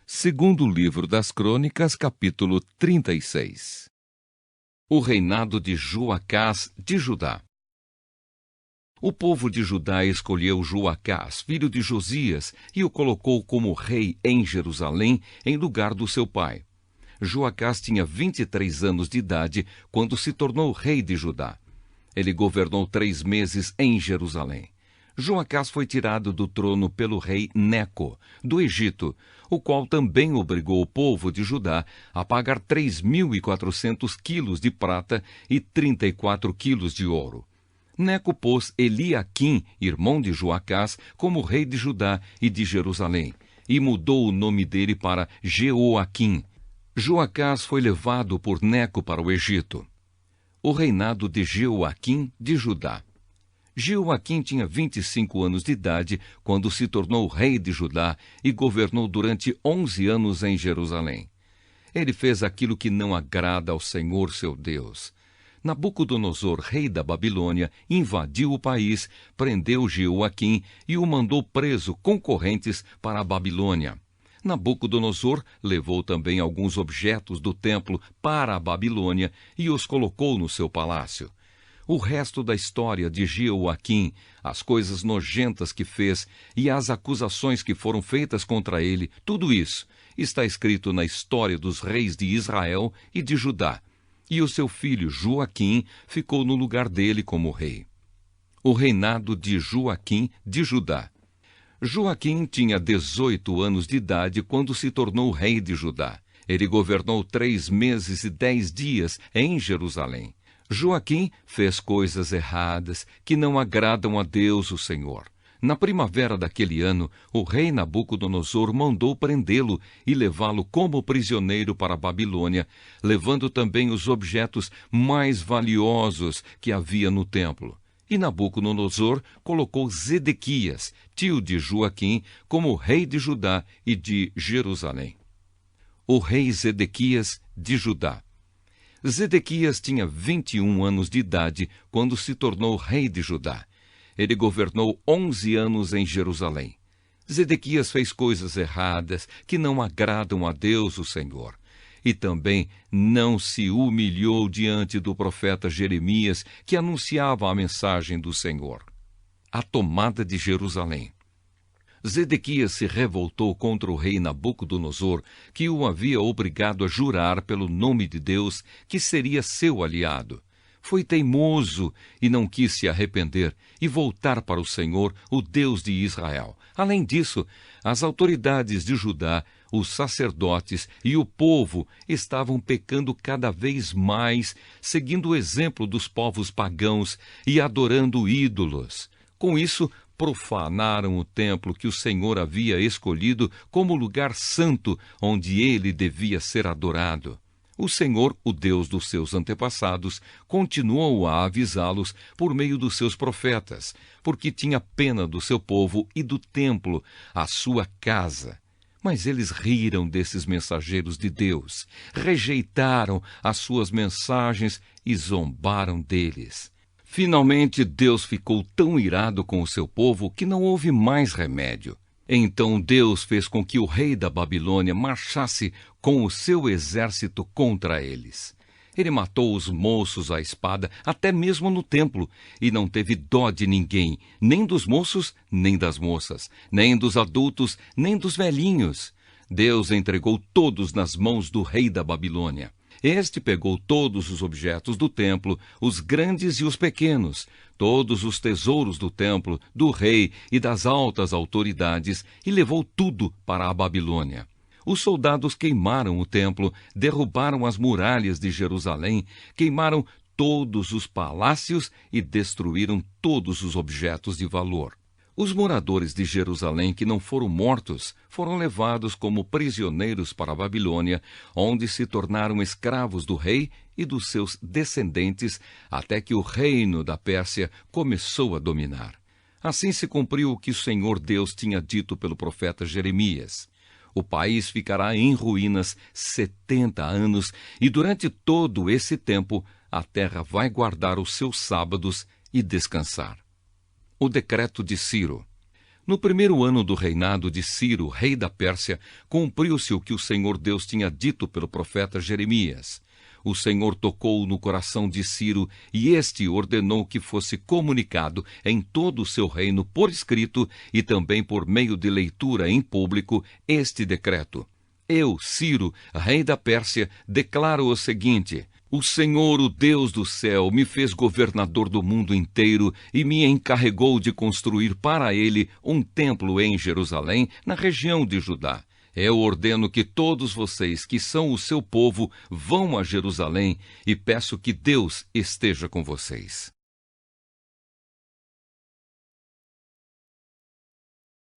Segundo livro das Crônicas, capítulo 36. O reinado de Joacás de Judá. O povo de Judá escolheu Joacás, filho de Josias, e o colocou como rei em Jerusalém, em lugar do seu pai. Joacás tinha 23 anos de idade quando se tornou rei de Judá. Ele governou 3 meses em Jerusalém. Joacás foi tirado do trono pelo rei Neco, do Egito, o qual também obrigou o povo de Judá a pagar 3.400 quilos de prata e 34 quilos de ouro. Neco pôs Eliaquim, irmão de Joacás, como rei de Judá e de Jerusalém, e mudou o nome dele para Jeoaquim. Joacás foi levado por Neco para o Egito. O reinado de Jeoaquim de Judá. Jeoaquim tinha 25 anos de idade quando se tornou rei de Judá e governou durante 11 anos em Jerusalém. Ele fez aquilo que não agrada ao Senhor seu Deus. Nabucodonosor, rei da Babilônia, invadiu o país, prendeu Jeoaquim e o mandou preso com correntes para a Babilônia. Nabucodonosor levou também alguns objetos do templo para a Babilônia e os colocou no seu palácio. O resto da história de Jeoaquim, as coisas nojentas que fez e as acusações que foram feitas contra ele, tudo isso está escrito na história dos reis de Israel e de Judá. E o seu filho Joaquim ficou no lugar dele como rei. O reinado de Joaquim de Judá. Joaquim tinha 18 anos de idade quando se tornou rei de Judá. Ele governou 3 meses e 10 dias em Jerusalém. Joaquim fez coisas erradas que não agradam a Deus, o Senhor. Na primavera daquele ano, o rei Nabucodonosor mandou prendê-lo e levá-lo como prisioneiro para a Babilônia, levando também os objetos mais valiosos que havia no templo. E Nabucodonosor colocou Zedequias, tio de Joaquim, como rei de Judá e de Jerusalém. O rei Zedequias de Judá. Zedequias tinha 21 anos de idade quando se tornou rei de Judá. Ele governou 11 anos em Jerusalém. Zedequias fez coisas erradas que não agradam a Deus, o Senhor. E também não se humilhou diante do profeta Jeremias, que anunciava a mensagem do Senhor. A tomada de Jerusalém. Zedequias se revoltou contra o rei Nabucodonosor, que o havia obrigado a jurar pelo nome de Deus que seria seu aliado. Foi teimoso e não quis se arrepender e voltar para o Senhor, o Deus de Israel. Além disso, as autoridades de Judá, os sacerdotes e o povo estavam pecando cada vez mais, seguindo o exemplo dos povos pagãos e adorando ídolos. Com isso, profanaram o templo que o Senhor havia escolhido como lugar santo onde ele devia ser adorado. O Senhor, o Deus dos seus antepassados, continuou a avisá-los por meio dos seus profetas, porque tinha pena do seu povo e do templo, a sua casa. Mas eles riram desses mensageiros de Deus, rejeitaram as suas mensagens e zombaram deles. Finalmente, Deus ficou tão irado com o seu povo que não houve mais remédio. Então Deus fez com que o rei da Babilônia marchasse com o seu exército contra eles. Ele matou os moços à espada, até mesmo no templo, e não teve dó de ninguém, nem dos moços, nem das moças, nem dos adultos, nem dos velhinhos. Deus entregou todos nas mãos do rei da Babilônia. Este pegou todos os objetos do templo, os grandes e os pequenos, todos os tesouros do templo, do rei e das altas autoridades, e levou tudo para a Babilônia. Os soldados queimaram o templo, derrubaram as muralhas de Jerusalém, queimaram todos os palácios e destruíram todos os objetos de valor. Os moradores de Jerusalém que não foram mortos foram levados como prisioneiros para a Babilônia, onde se tornaram escravos do rei e dos seus descendentes, até que o reino da Pérsia começou a dominar. Assim se cumpriu o que o Senhor Deus tinha dito pelo profeta Jeremias. O país ficará em ruínas 70 anos, e durante todo esse tempo a terra vai guardar os seus sábados e descansar. O decreto de Ciro. No primeiro ano do reinado de Ciro, rei da Pérsia, cumpriu-se o que o Senhor Deus tinha dito pelo profeta Jeremias. O Senhor tocou no coração de Ciro e este ordenou que fosse comunicado em todo o seu reino por escrito e também por meio de leitura em público este decreto. Eu, Ciro, rei da Pérsia, declaro o seguinte: o Senhor, o Deus do céu, me fez governador do mundo inteiro e me encarregou de construir para ele um templo em Jerusalém, na região de Judá. Eu ordeno que todos vocês, que são o seu povo, vão a Jerusalém e peço que Deus esteja com vocês.